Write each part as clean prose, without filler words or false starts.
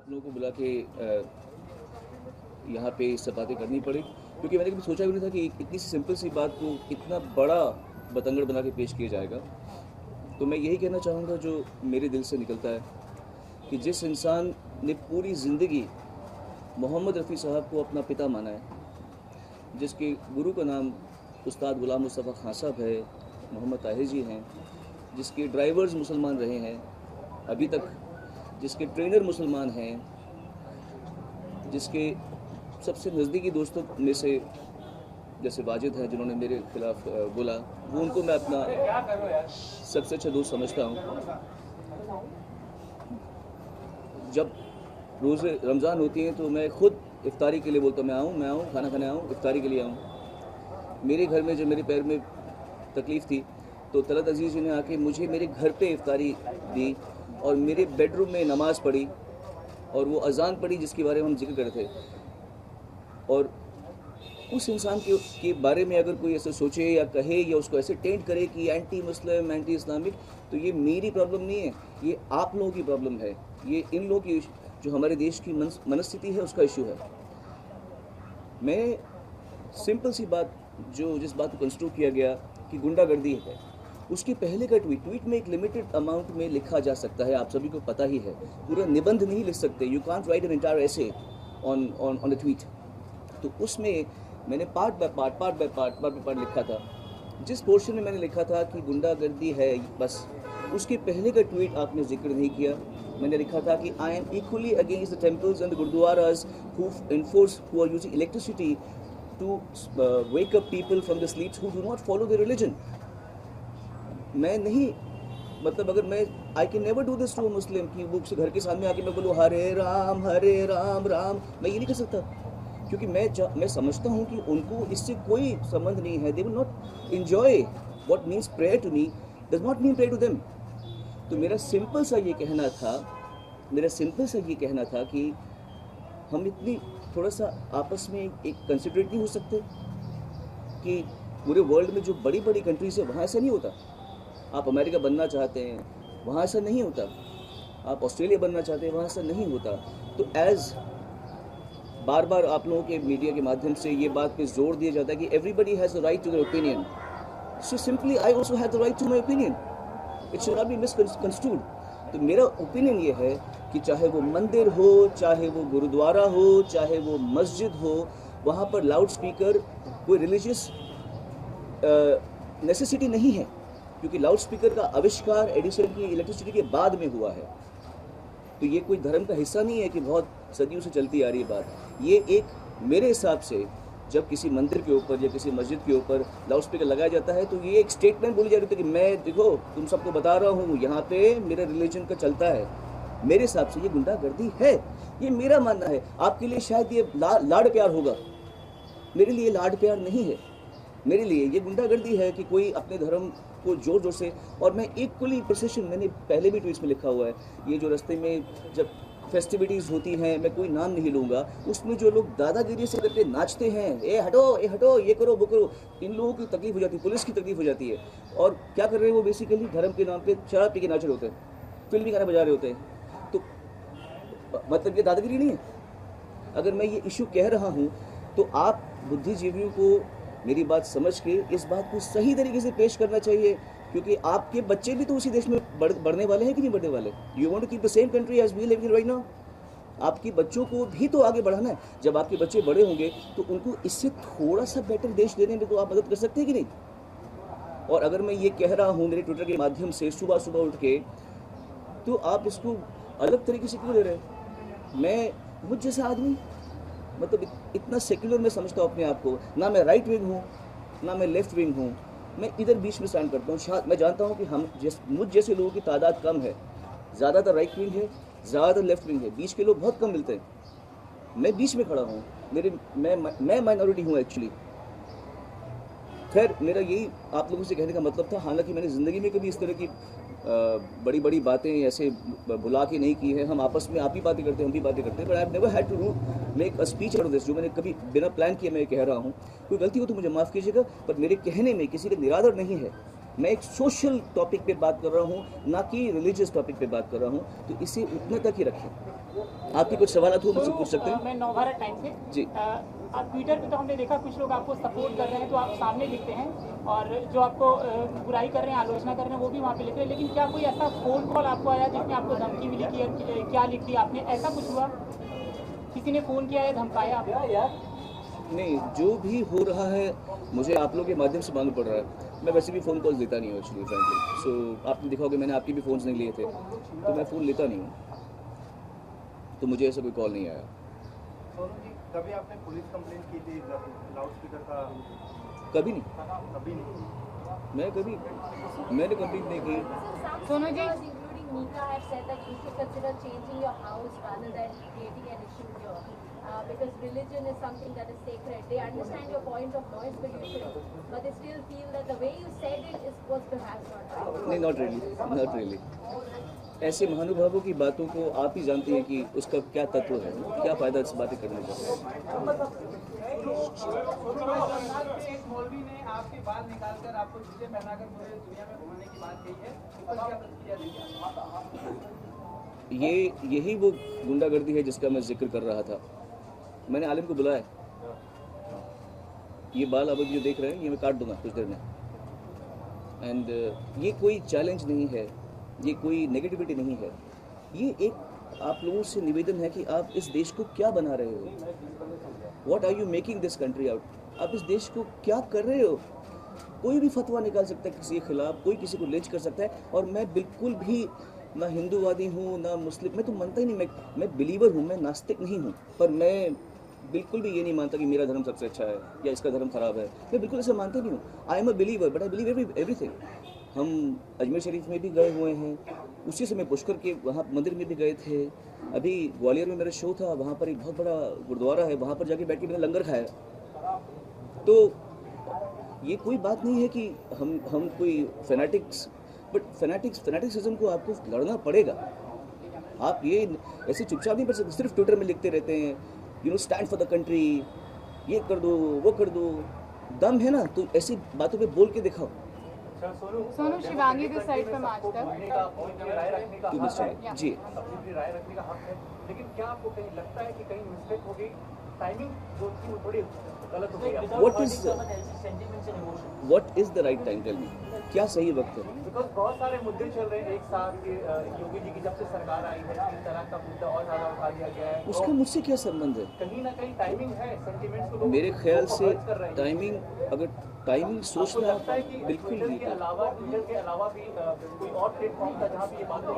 आप लोगों को बुला के यहाँ पे इससे बातें करनी पड़ी, क्योंकि मैंने कभी सोचा भी नहीं था कि इतनी सी सिंपल सी बात को इतना बड़ा बतंगड़ बना के पेश किया जाएगा। तो मैं यही कहना चाहूँगा जो मेरे दिल से निकलता है कि जिस इंसान ने पूरी ज़िंदगी मोहम्मद रफ़ी साहब को अपना पिता माना है, जिसके गुरु का नाम उस्ताद गुलाम मुस्तफ़ा खान साहब है, मोहम्मद ताहिर जी हैं, जिसके ड्राइवर्स मुसलमान रहे हैं अभी तक, जिसके ट्रेनर मुसलमान हैं, जिसके सबसे नज़दीकी दोस्तों में से जैसे वाजिद हैं जिन्होंने मेरे खिलाफ बोला, वो उनको मैं अपना सबसे अच्छा दोस्त समझता हूँ। जब रोज़े रमज़ान होती हैं तो मैं खुद इफ्तारी के लिए बोलता हूँ मैं आऊँ खाना खाने आऊँ, इफ्तारी के लिए आऊँ। मेरे घर में जब मेरे पैर में तकलीफ़ थी तो तलत अजीज़ जी ने आके मुझे मेरे घर पे इफ्तारी दी और मेरे बेडरूम में नमाज़ पढ़ी और वो अज़ान पढ़ी जिसके बारे में हम जिक्र कर रहे थे। और उस इंसान के बारे में अगर कोई ऐसे सोचे या कहे या उसको ऐसे टेंट करे कि एंटी मुस्लिम, एंटी इस्लामिक, तो ये मेरी प्रॉब्लम नहीं है, ये आप लोगों की प्रॉब्लम है, ये इन लोगों की जो हमारे देश की मनस्थिति है उसका इशू है। मैं सिंपल सी बात जिस बात को कंस्ट्रक्ट किया गया कि गुंडागर्दी है, उसके पहले का ट्वीट में एक लिमिटेड अमाउंट में लिखा जा सकता है, आप सभी को पता ही है, पूरा निबंध नहीं लिख सकते, you can't right an entire essay on a tweet. तो उसमें मैंने पार्ट बाय पार्ट लिखा था। जिस पोर्शन में मैंने लिखा था कि गुंडागर्दी है, बस उसके पहले का ट्वीट आपने जिक्र नहीं किया। मैंने लिखा था कि I am equally against the temples and the gurdwaras who are using electricity to wake up people from the sleeps who do not follow the religion. मैं नहीं, मतलब अगर मैं I can never do this to a Muslim कि वो घर के सामने आके मैं बोलूँ हरे राम राम, मैं ये नहीं कर सकता, क्योंकि मैं समझता हूँ कि उनको इससे कोई संबंध नहीं है। They will not enjoy what means prayer to me does not mean prayer to them. तो मेरा सिंपल सा ये कहना था कि हम इतनी थोड़ा सा आपस में एक कंसिडरेट नहीं हो सकते कि पूरे वर्ल्ड में जो बड़ी बड़ी कंट्रीज है वहाँ ऐसा नहीं होता। आप अमेरिका बनना चाहते हैं, वहाँ ऐसा नहीं होता। आप ऑस्ट्रेलिया बनना चाहते हैं, वहाँ ऐसा नहीं होता। तो एज बार बार आप लोगों के मीडिया के माध्यम से ये बात पे जोर दिया जाता है कि everybody has the right to their opinion, so simply I also have the right to my opinion, it should not be misconstrued. तो मेरा ओपिनियन ये है कि चाहे वो मंदिर हो, चाहे वो गुरुद्वारा हो, चाहे वो मस्जिद हो, वहाँ पर लाउड स्पीकर कोई रिलीजियस नेसेसिटी नहीं है, क्योंकि लाउड स्पीकर का आविष्कार एडिसन की इलेक्ट्रिसिटी के बाद में हुआ है। तो ये कोई धर्म का हिस्सा नहीं है कि बहुत सदियों से चलती आ रही है बात। ये एक मेरे हिसाब से जब किसी मंदिर के ऊपर या किसी मस्जिद के ऊपर लाउड स्पीकर लगाया जाता है तो ये एक स्टेटमेंट बोली जा रही थी कि मैं देखो तुम सबको बता रहा हूँ यहाँ पे मेरे रिलीजन का चलता है। मेरे हिसाब से ये गुंडागर्दी है, ये मेरा मानना है। आपके लिए शायद ये लाड प्यार होगा, मेरे लिए लाड प्यार नहीं है। मेरे लिए ये गुंडागर्दी है कि कोई अपने धर्म को जोर जोर से, और मैं इक्वली प्रोसेशन, मैंने पहले भी ट्वीट्स में लिखा हुआ है, ये जो रास्ते में जब फेस्टिविटीज़ होती हैं, मैं कोई नाम नहीं लूँगा, उसमें जो लोग दादागिरी से करके नाचते हैं, ए हटो, ये करो वो करो, इन लोगों की तकलीफ हो जाती है, पुलिस की तकलीफ हो जाती है। और क्या कर रहे हैं वो बेसिकली धर्म के नाम पे शराब पी के नाच रहे होते हैं, फिल्मी गाना बजा रहे होते हैं। तो मतलब ये दादागिरी नहीं है। अगर मैं ये इशू कह रहा हूँ तो आप बुद्धिजीवियों को मेरी बात समझ के इस बात को सही तरीके से पेश करना चाहिए, क्योंकि आपके बच्चे भी तो उसी देश में बढ़ने वाले हैं कि नहीं बढ़ने वाले। You want to keep the same country as we live in right now. आपके बच्चों को भी तो आगे बढ़ाना है। जब आपके बच्चे बड़े होंगे तो उनको इससे थोड़ा सा बेटर देश देने में तो आप मदद कर सकते हैं कि नहीं। और अगर मैं ये कह रहा हूँ मेरे ट्विटर के माध्यम से सुबह सुबह उठ के, तो आप इसको अलग तरीके से क्यों ले रहे हैं। मैं मुझ जैसा आदमी, मतलब इतना सेक्युलर मैं समझता हूँ अपने आप को, ना मैं राइट विंग हूँ ना मैं लेफ्ट विंग हूँ, मैं इधर बीच में स्टैंड करता हूँ। मैं जानता हूँ कि मुझ जैसे लोगों की तादाद कम है, ज़्यादातर राइट विंग है, ज़्यादातर लेफ्ट विंग है, बीच के लोग बहुत कम मिलते हैं। मैं बीच में खड़ा हूँ, मैं माइनॉरिटी हूँ एक्चुअली। खैर, मेरा यही आप लोगों से कहने का मतलब था। हालांकि मैंने ज़िंदगी में कभी इस तरह की बड़ी बड़ी बातें ऐसे बुला के नहीं की है। हम आपस में आप ही बातें करते हैं, हम भी बातें करते हैं, but I have never had to make a speech out of this, जो मैंने कभी बिना प्लान किए मैं कह रहा हूँ। कोई गलती हो तो मुझे माफ़ कीजिएगा, पर मेरे कहने में किसी का निरादर नहीं है। मैं एक सोशल टॉपिक पे बात कर रहा हूँ, ना कि रिलीजियस टॉपिक पे बात कर रहा हूँ, तो इसे उतना तक ही रखें। आपके कुछ सवाल हो मुझसे पूछ सकते हैं। मैं नवभारत टाइम से जी। आप ट्विटर पे तो हमने देखा कुछ लोग आपको सपोर्ट कर रहे हैं तो आप सामने लिखते हैं, और जो आपको बुराई कर रहे हैं, आलोचना कर रहे हैं, वो भी वहाँ पे लिख रहे हैं, लेकिन क्या कोई ऐसा फोन कॉल आपको आया जिसमें आपको धमकी मिली कि क्या लिख दिया आपने, ऐसा कुछ हुआ? किसी ने फ़ोन किया है, धमकाया आपको? नहीं, जो भी हो रहा है मुझे आप लोगों के माध्यम से मालूम पड़ रहा है। मैं वैसे भी फ़ोन कॉल लेता नहीं हूँ एक्चुअली, फ्रैंकली। सो आपने देखा होगा मैंने आपके भी फ़ोन्स नहीं लिए थे, तो मैं फ़ोन लेता नहीं हूँ, तो मुझे ऐसा कोई कॉल नहीं आया। सोनू जी, कभी आपने पुलिस कंप्लेंट की थी लाउड स्पीकर का? कभी नहीं, कभी नहीं। मैंने कंप्लेंट नहीं की। Sono ji, including Nika, have said that you should consider changing your house rather than creating an issue here. Because religion is something that is sacred. They understand your point of no solution, but they still feel that the way you said it was perhaps not right. नहीं, not really. ऐसे महानुभावों की बातों को आप ही जानती हैं कि उसका क्या तत्व है, क्या फ़ायदा इस बातें करने का। एक मौलवी ने आपके बाल निकालकर आपको जूते पहनाकर पूरे दुनिया में घुमाने की बात कही है, उस पर क्या प्रतिक्रिया देंगे? यही वो गुंडागर्दी है जिसका मैं जिक्र कर रहा था। मैंने आलिम को बुलाया, ये बाल अब जो देख रहे हैं ये मैं काट दूंगा कुछ देर में। एंड ये कोई चैलेंज नहीं है, ये कोई नेगेटिविटी नहीं है, ये एक आप लोगों से निवेदन है कि आप इस देश को क्या बना रहे हो, what are you making this country out, आप इस देश को क्या कर रहे हो। कोई भी फतवा निकाल सकता है किसी के खिलाफ, कोई किसी को लिंच कर सकता है, और मैं बिल्कुल भी ना हिंदूवादी हूँ ना मुस्लिम, मैं तो मानता ही नहीं, मैं बिलीवर हूँ, मैं नास्तिक नहीं हूँ, पर मैं बिल्कुल भी ये नहीं मानता कि मेरा धर्म सबसे अच्छा है या इसका धर्म खराब है, मैं बिल्कुल ऐसा मानता नहीं हूँ। I am a believer but I believe everything. हम अजमेर शरीफ में भी गए हुए हैं, उसी समय पुष्कर के वहाँ मंदिर में भी गए थे, अभी ग्वालियर में मेरा शो था, वहाँ पर एक बहुत बड़ा गुरुद्वारा है, वहाँ पर जाके बैठ के मैंने लंगर खाया। तो ये कोई बात नहीं है कि हम कोई फैनेटिक्स, बट फैनेटिक्सिज्म को आपको लड़ना पड़ेगा। आप ये ऐसे चुपचाप नहीं कर सकते, सिर्फ ट्विटर में लिखते रहते हैं you know stand for the country, ये कर दो वो कर दो। दम है ना तो ऐसी बातों पे बोल के दिखाओ। Sonu Shivangi this side from Aaj तक। राय रखने का हक है जी, अपनी राय रखने का हक है, लेकिन क्या आपको कहीं लगता है कि कहीं मिस्टेक हो गई, टाइमिंग जो थी वो थोड़ी गलत हो गई? What is the right time, tell me, क्या सही वक्त है? बिकॉज बहुत सारे मुद्दे चल रहे हैं एक साथ कि योगी जी की जब से सरकार आई है 3 तलाक का मुद्दा और ज़्यादा उठा दिया गया है, उसका मुझसे क्या संबंध है? कहीं ना कहीं टाइमिंग है, सेंटिमेंट्स को लोग मेरे ख्याल से हर्ट कर रहे हैं। टाइमिंग, अगर टाइमिंग सोचना लगता है कि बिल्कुल ट्विटर नहीं के है। अलावा भी कोई और प्लेटफॉर्म था जहाँ पे ये बात ये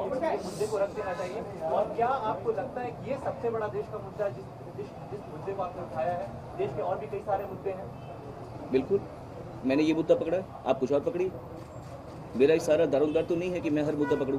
मुद्दे को रख देना चाहिए, और क्या आपको लगता है कि ये सबसे बड़ा देश का मुद्दा है जिस मुद्दे को आपने उठाया है? देश के और भी कई सारे मुद्दे हैं। बिल्कुल, मैंने ये मुद्दा पकड़ा, आप कुछ और पकड़ी। मेरा इशारा दारोमदार तो नहीं है कि मैं हर मुद्दा पकड़ूं।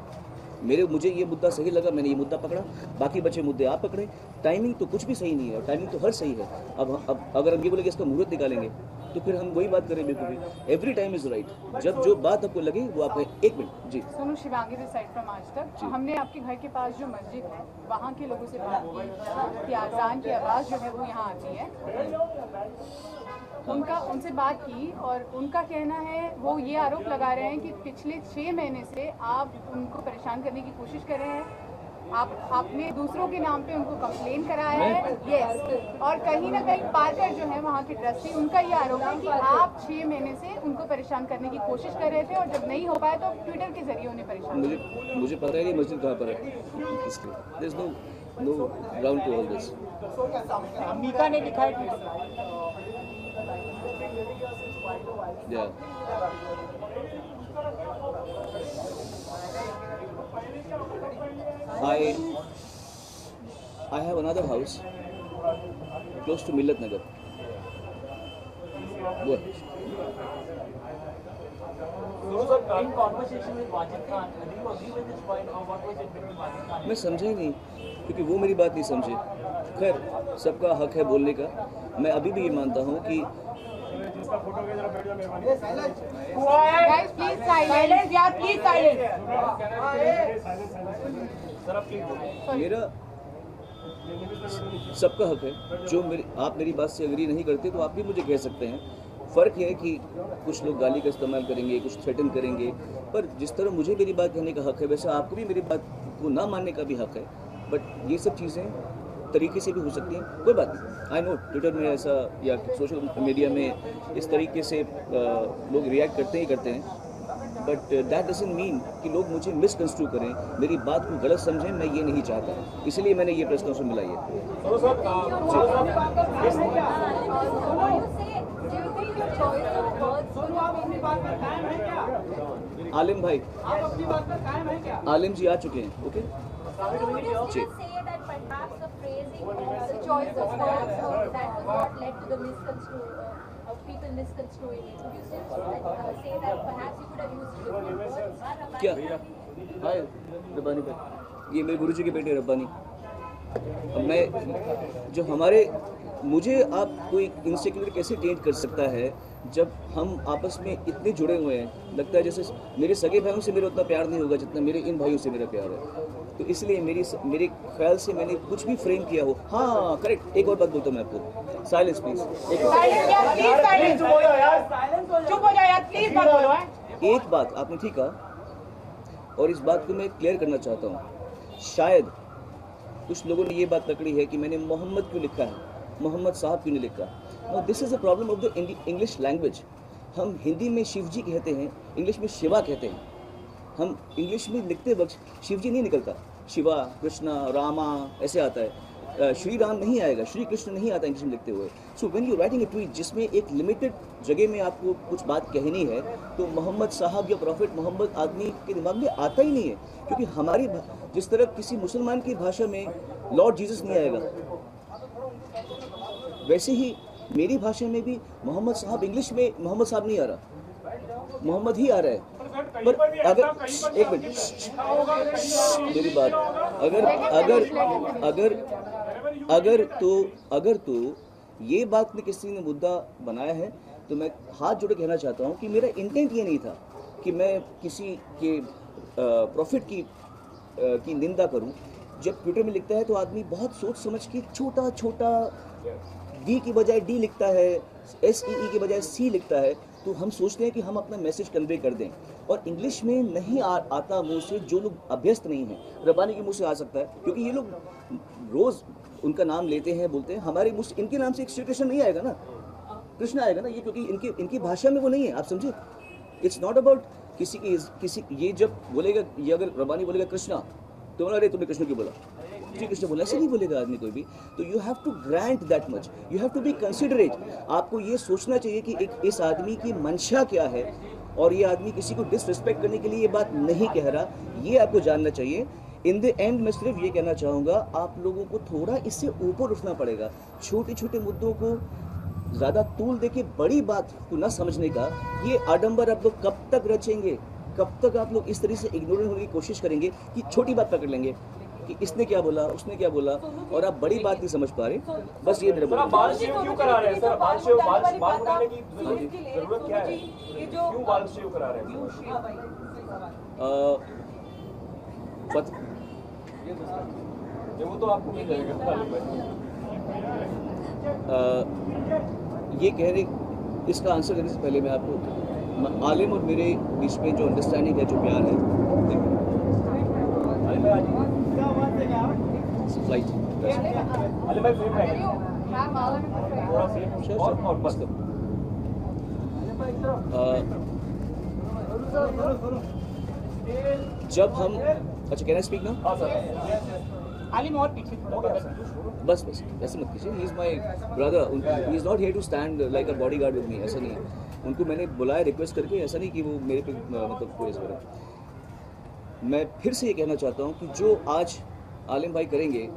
मुझे ये मुद्दा सही लगा, मैंने ये मुद्दा पकड़ा, बाकी बचे मुद्दे आप पकड़े। टाइमिंग तो कुछ भी सही नहीं है, टाइमिंग तो हर सही है। अब अगर हम ये बोलेंगे इसका मुहूर्त निकालेंगे तो फिर हम वही बात करें। बिल्कुल भी एवरी टाइम इज राइट, जब जो बात आपको लगे वो आप एक मिनट। जी, Sonu Shivangi this side from Aaj Tak. हमने आपके घर के पास जो मस्जिद है वहाँ के लोगों से बात की कि अज़ान की आवाज़ जो है वो यहाँ आती है, उनसे बात की, और उनका कहना है, वो ये आरोप लगा रहे हैं कि पिछले 6 महीने से आप उनको परेशान करने की कोशिश कर रहे हैं, आपने दूसरों के नाम पे उनको कंप्लेन कराया है। यस, और कहीं ना कहीं पार्कर जो है वहाँ के ट्रस्टी, उनका ये आरोप है कि आप 6 महीने से उनको परेशान करने की कोशिश कर रहे थे, और जब नहीं हो पाया तो ट्विटर के जरिए उन्हें परेशान किया। मुझे पता है कि मस्जिद कहाँ पर है, इसलिए there is no ground to all this. Mika ने लिखा है Yeah. I have another house close to Millat Nagar. What? In conversation with Wajid Khan, do you agree with this point, or what was it between Wajid Khan? मैं समझा ही नहीं, क्योंकि वो मेरी बात नहीं समझे। खैर, सबका हक है बोलने का। मैं अभी भी ये मानता हूँ कि Guys, please silence. Yeah, please silence. मेरा सबका हक है। जो आप मेरी बात से एग्री नहीं करते तो आप भी मुझे कह सकते हैं, फ़र्क है कि कुछ लोग गाली का इस्तेमाल करेंगे, कुछ थ्रेटन करेंगे, पर जिस तरह मुझे मेरी बात कहने का हक़ है वैसे आपको भी मेरी बात को ना मानने का भी हक़ है। बट ये सब चीज़ें तरीके से भी हो सकती हैं, कोई बात नहीं। आई नो ट्विटर में ऐसा या सोशल मीडिया में इस तरीके से लोग रिएक्ट करते ही करते हैं, बट दैट डजंट मीन कि लोग मुझे मिसकंस्ट्रू करें, मेरी बात को गलत समझें, मैं ये नहीं चाहता। इसलिए मैंने ये प्रेस कॉन्फ्रेंस बुलाई है। आलिम भाई, आलिम जी आ चुके हैं, ओके जी। क्या हाय रब्बानी भाई, ये मेरे गुरुजी के बेटे रब्बानी। अब मैं जो हमारे मुझे आप कोई इनसिक्योरिटी कैसे चेंज कर सकता है जब हम आपस में इतने जुड़े हुए हैं। लगता है जैसे मेरे सगे भाइयों से मेरा उतना प्यार नहीं होगा जितना मेरे इन भाइयों से मेरा प्यार है। तो इसलिए मेरे ख्याल से मैंने कुछ भी फ्रेम किया हो। हाँ करेक्ट, एक और बात बोलता हूँ मैं आपको, साइलेंस प्लीज। एक बात आपने ठीक कहा और इस बात को मैं क्लियर करना चाहता हूँ। शायद कुछ लोगों ने ये बात पकड़ी है कि मैंने मोहम्मद क्यों लिखा है, मोहम्मद साहब क्यों नहीं लिखा। No, this is a problem of the English language. हम हिंदी में शिव जी कहते हैं, इंग्लिश में शिवा कहते हैं। हम इंग्लिश में लिखते वक्त शिव जी नहीं निकलता, शिवा, कृष्णा, रामा ऐसे आता है। श्री राम नहीं आएगा, श्री कृष्ण नहीं आता इंग्लिश में लिखते हुए। So when you writing a tweet जिसमें एक लिमिटेड जगह में आपको कुछ बात कहनी है, तो मोहम्मद साहब या प्रॉफिट मोहम्मद आदमी के दिमाग में आता ही नहीं है। क्योंकि हमारी जिस तरह किसी मुसलमान की भाषा में लॉर्ड जीसस नहीं आएगा, वैसे ही मेरी भाषा में भी मोहम्मद साहब इंग्लिश में मोहम्मद साहब नहीं आ रहा, मोहम्मद ही आ रहा है। पर अगर एक मिनट मेरी बात, अगर तो ये बात में किसी ने मुद्दा बनाया है तो मैं हाथ जोड़े कहना चाहता हूँ कि मेरा इंटेंट ये नहीं था कि मैं किसी के प्रॉफिट की निंदा करूँ। जब ट्विटर में लिखता है तो आदमी बहुत सोच समझ के छोटा छोटा डी की बजाय डी लिखता है, SEE के बजाय C लिखता है, तो हम सोचते हैं कि हम अपना मैसेज कन्वे कर दें। और इंग्लिश में नहीं आता मुंह से जो लोग अभ्यस्त नहीं हैं। रब्बानी के मुंह से आ सकता है क्योंकि ये लोग रोज़ उनका नाम लेते हैं, बोलते हैं। हमारे मुंह से इनके नाम से एक श्री कृष्ण नहीं आएगा ना, कृष्ण आएगा ना, ये क्योंकि इनकी भाषा में वो नहीं है। आप समझे, इट्स नॉट अबाउट किसी ये जब बोलेगा, ये अगर रब्बानी बोलेगा कृष्णा तो अरे तुमने कृष्ण क्यों बोला, श्री कृष्ण बोला, ऐसे नहीं बोलेगा आदमी कोई भी। तो you have to grant that much, you have to be considerate. आपको ये सोचना चाहिए कि इस आदमी की मंशा क्या है और ये आदमी किसी को डिसरिस्पेक्ट करने के लिए ये बात नहीं कह रहा, ये आपको जानना चाहिए। इन द एंड मैं सिर्फ ये कहना चाहूँगा, आप लोगों को थोड़ा इससे ऊपर उठना पड़ेगा। छोटे छोटे मुद्दों को ज़्यादा तूल दे के बड़ी बात को न समझने का ये आडंबर आप लोग कब तक रचेंगे, कब तक आप लोग इस तरह से इग्नोरेंट होने की कोशिश करेंगे कि छोटी बात पकड़ लेंगे कि इसने क्या बोला, उसने क्या बोला, और आप बड़ी बात नहीं समझ पा रहे। बस ये मेरा बोलना है। बाल शेव क्यों करा रहे हैं सर? बाल उठाने की जरूरत क्या है? क्यों बाल शेव करा रहे हैं? वो तो आपको मिल जाएगा। ये कहने इसका आंसर देने से पहले मैं आपको आलिम और मेरे बीच में जो अंडरस्टैंडिंग है, जो प्यार है, फ्लाइट जब हम अच्छा कैन आई स्पीक नाउ? आलिम और पीछे बस ऐसे मत कीजिए। He is my brother, he is not here to stand like a bodyguard with me, ऐसा नहीं है। उनको मैंने बुलाया रिक्वेस्ट करके, ऐसा नहीं कि वो मेरे पे मतलब कोई ऐसा करे। मैं फिर से ये कहना चाहता हूँ कि जो आज आलिम भाई करेंगे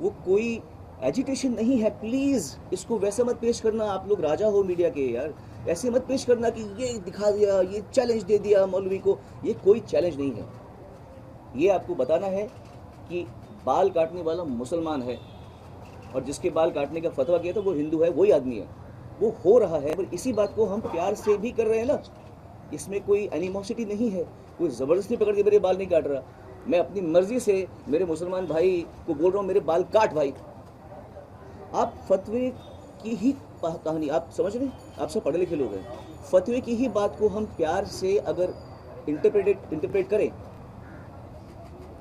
वो कोई एजिटेशन नहीं है। प्लीज़ इसको वैसा मत पेश करना, आप लोग राजा हो मीडिया के यार, ऐसे मत पेश करना कि ये दिखा दिया, ये चैलेंज दे दिया मौलवी को। ये कोई चैलेंज नहीं है। ये आपको बताना है कि बाल काटने वाला मुसलमान है और जिसके बाल काटने का फतवा किया था वो हिंदू है, वही आदमी है। वो हो रहा है, पर इसी बात को हम प्यार से भी कर रहे हैं ना, इसमें कोई एनिमोसिटी नहीं है। कोई ज़बरदस्ती पकड़ के मेरे बाल नहीं काट रहा। मैं अपनी मर्जी से मेरे मुसलमान भाई को बोल रहा हूँ मेरे बाल काट भाई। आप फतवे की ही कहानी, आप समझ रहे हैं, आप सब पढ़े लिखे लोग हैं, फतवे की ही बात को हम प्यार से अगर इंटरप्रेट करें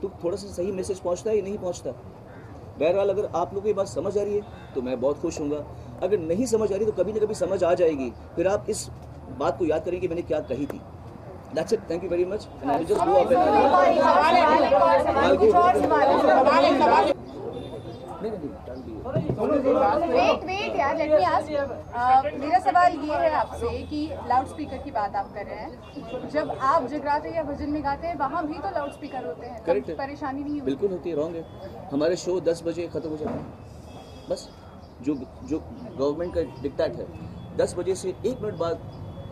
तो थोड़ा सा सही मैसेज पहुंचता है या नहीं पहुंचता। बहरहाल अगर आप लोगों को ये बात समझ आ रही है तो मैं बहुत खुश हूँगा, अगर नहीं समझ आ रही तो कभी ना कभी समझ आ जाएगी, फिर आप इस बात को याद करें कि मैंने क्या कही थी। That's it. Thank you very much. And I will just go up wait यार, लेट मी आस्क। मेरा सवाल ये है आपसे कि लाउड स्पीकर की बात आप कर रहे हैं, जब आप जगराते या भजन में गाते हैं वहाँ भी तो लाउड स्पीकर होते हैं, Correct है। परेशानी नहीं होती? बिल्कुल होती है, रॉन्ग है। हमारे शो 10 बजे ख़त्म हो जाता है, बस जो गवर्नमेंट का डिक्टेट है 10 बजे से 1 मिनट बाद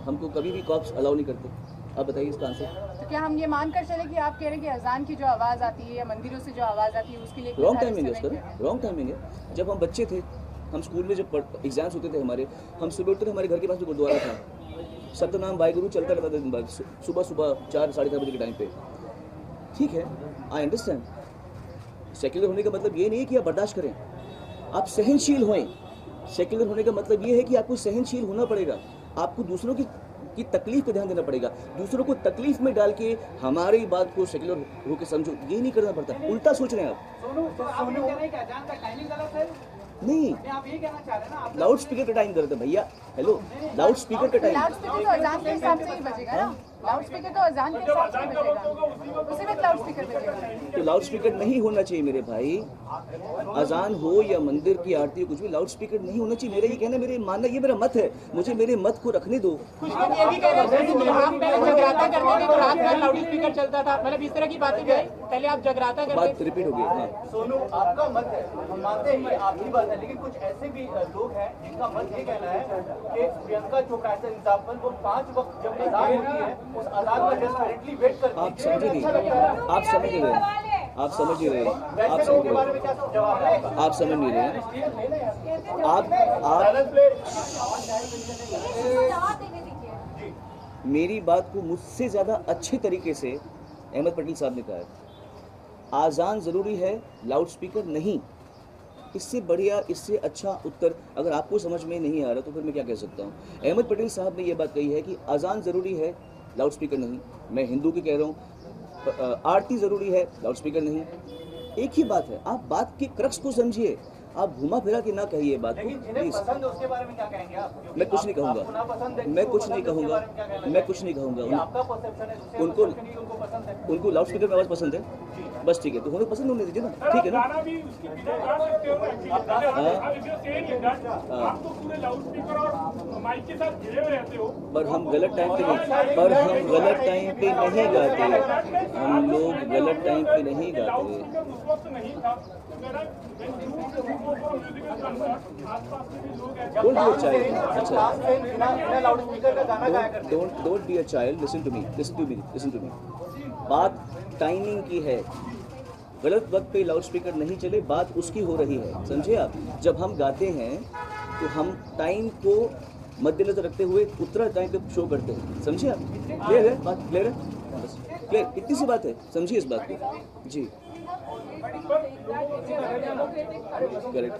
हमको कभी भी कॉप्स अलाउ नहीं करते। आप बताइए इसका आंसर। तो क्या हम ये मानकर चले कि आप कह रहे हैं कि अजान की जो आवाज़ आती है या मंदिरों से जो आवाज़ आती है उसके लिए रॉन्ग टाइमिंग है उसका, रॉन्ग टाइमिंग है। जब हम बच्चे थे, हम स्कूल में जब एग्जाम्स होते थे हमारे, हम सुबह उठते थे, हमारे घर के पास में गुरुद्वारा था, सत्यनाम वाहिगुरु चलता रहता था दिन भर, सुबह 4 साढ़े 4 बजे के टाइम पे। ठीक है, आई अंडरस्टैंड। सेक्युलर होने का मतलब ये नहीं है कि आप बर्दाश्त करें, आप सहनशील होएं। सेक्युलर होने का मतलब ये है कि आपको सहनशील होना पड़ेगा, आपको दूसरों की तकलीफ पे ध्यान देना पड़ेगा, दूसरों को तकलीफ में डाल के हमारी बात को सेक्युलर होकर समझो, ये नहीं करना पड़ता। उल्टा सोच रहे हैं आप। नहीं, आप ये कहना चाह रहे हैं ना, लाउड स्पीकर का टाइम करते भैया, हेलो, लाउड स्पीकर का टाइम। लाउड स्पीकर तो अजान के हिसाब से ही बजेगा ना, लाउड स्पीकर तो अजान के हिसाब से ही बजेगा, उसी वक्त लाउड स्पीकर बजेगा। तो लाउड स्पीकर नहीं होना चाहिए मेरे भाई, अजान हो या मंदिर की आरती हो, कुछ भी लाउड स्पीकर नहीं होना चाहिए। मेरा ये कहना, मेरे मानना, ये मेरा मत है, मुझे मेरे मत को रखने दो। कुछ लोग ये भी कह रहे थे कि आप पहले जगराता करते थे तो रात भर लाउड स्पीकर चलता था, मतलब इस तरह की बातें भी आई। पहले आप जगराता करते बात रिपीट हो गई। हाँ, सोनू, आपका मत है, हम मानते हैं ये आपकी बात है, लेकिन कुछ ऐसे भी लोग हैं जिनका मत ये कहना है कि प्रियंका चोपड़ा ऐसा एग्जाम्पल, वो 5 वक्त जब अजान होती है उस अजान का डेस्परेटली वेट करती है। आप समझ नहीं, आप समझ नहीं रहे, आप समझ नहीं रहे, आप वैसे लोगों समझ के नहीं बारे रहे, में क्या जवाब है? आप समझ नहीं रहे। मेरी बात को मुझसे ज़्यादा अच्छे तरीके से अहमद पटेल साहब ने कहा है, आज़ान ज़रूरी है, लाउड स्पीकर नहीं। इससे बढ़िया, इससे अच्छा उत्तर अगर आपको समझ में नहीं आ रहा तो फिर मैं क्या कह सकता हूँ। अहमद पटेल साहब ने ये बात कही है कि आज़ान ज़रूरी है, लाउड स्पीकर नहीं। मैं हिंदू की कह रहा हूँ, आरती ज़रूरी है, लाउड स्पीकर नहीं। एक ही बात है, आप बात के क्रक्स को समझिए, आप घुमा फिरा के ना कहिए बात को, लेकिन जिन्हें प्लीज। पसंद है उसके बारे में क्या कहेंगे आप? मैं कुछ नहीं कहूँगा, मैं कुछ नहीं कहूँगा, मैं कुछ नहीं कहूँगा। आपका परसेप्शन है, दूसरे उनको perception ही उनको पसंद है। उनको लाउड स्पीकर में आवाज़ पसंद है, बस ठीक है, तो उन्हें पसंद होने दीजिए ना, ठीक है ना। गाना भी उसकी बिना गा सकते हो actually। अब if you're saying it that, आप तो पूरे लाउड स्पीकर और माइक के साथ घिरे हुए रहते हो। पर हम गलत टाइम पे नहीं, पर हम गलत टाइम पे नहीं गाते, हम लोग गलत टाइम पे नहीं लाउड गाते। स्पीकर उस वक्त नहीं था। आसपास के भी लोग ऐसे डोंट बी अ चाइल्ड, अच्छा, बिना लाउड स्पीकर का गाना गाया करते हैं। Don't be a child, listen to me, listen to me, listen to me. बात टाइमिंग की है, गलत वक्त पे लाउड स्पीकर नहीं चले, बात उसकी हो रही है, समझे आप। जब हम गाते हैं तो हम टाइम को मद्देनजर रखते हुए उतना टाइम पे शो करते हैं, समझे आप। क्लियर है बात, क्लियर है, बस क्लियर, इतनी सी बात है, समझिए इस बात को जी। Correct,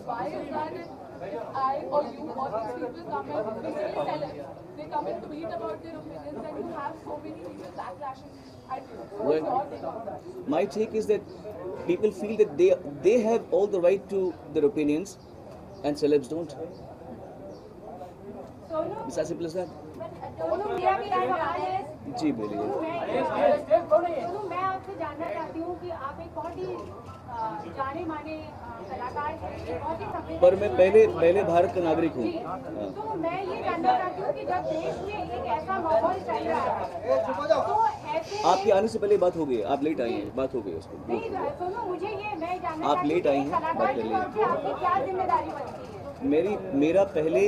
I or you or these people come and basically tell us. They come and tweet about their opinions and you have so many people backlashing. What's your take on that? my take is that people feel that they have all the right to their opinions and celebs don't. It's as simple as that. मेरा भी एक सवाल है। जी बोलिए। मैं आपसे जानना चाहती हूँ कि आप एक बहुत ही जाने माने कलाकार हैं, बहुत ही संवेदनशील पर मैं पहले भारत का नागरिक हूँ। हाँ। तो मैं ये जानना चाहती हूँ कि जब देश में एक ऐसा माहौल चल रहा है तो ऐसे आपके आने से पहले बात हो गई, आप लेट आई हैं, बात हो गई उसको। नहीं सुनो, मुझे ये मैं जानना आप चाहती लेट हूँ आई कि हैं, कलाकार बात कर के लीजिए। तौर पे आपकी क्या जिम्मेदारी बनती है? मेरा पहले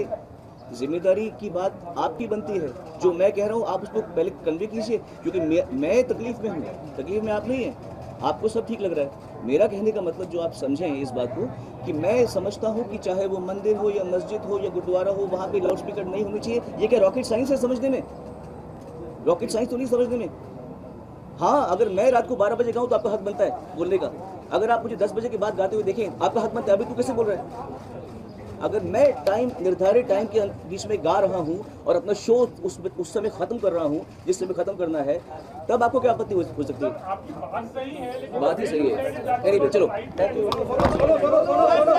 जिम्मेदारी की बात आपकी बनती है, जो मैं कह रहा हूँ आप उसको पहले कन्वे कीजिए, क्योंकि मैं तकलीफ में हूँ, तकलीफ में आप नहीं हैं, आपको सब ठीक लग रहा है। मेरा कहने का मतलब जो आप समझें इस बात को कि मैं समझता हूँ कि चाहे वो मंदिर हो या मस्जिद हो या गुरुद्वारा हो, वहाँ पे लाउड स्पीकर नहीं होनी चाहिए। ये क्या रॉकेट साइंस है समझने में? रॉकेट साइंस तो नहीं समझने में। हाँ, अगर मैं रात को 12 बजे गाऊँ तो आपका हक बनता है बोलने का। अगर आप मुझे 10 बजे के बाद गाते हुए देखें, आपका हक बनता है। अभी तू कैसे बोल रहा है? अगर मैं टाइम निर्धारित टाइम के बीच में गा रहा हूँ और अपना शो उस समय खत्म कर रहा हूँ जिस समय खत्म करना है, तब आपको क्या आपत्ति हो सकती है? आपकी बात सही है, लेकिन बात ही सही है। चलो, थैंक यू।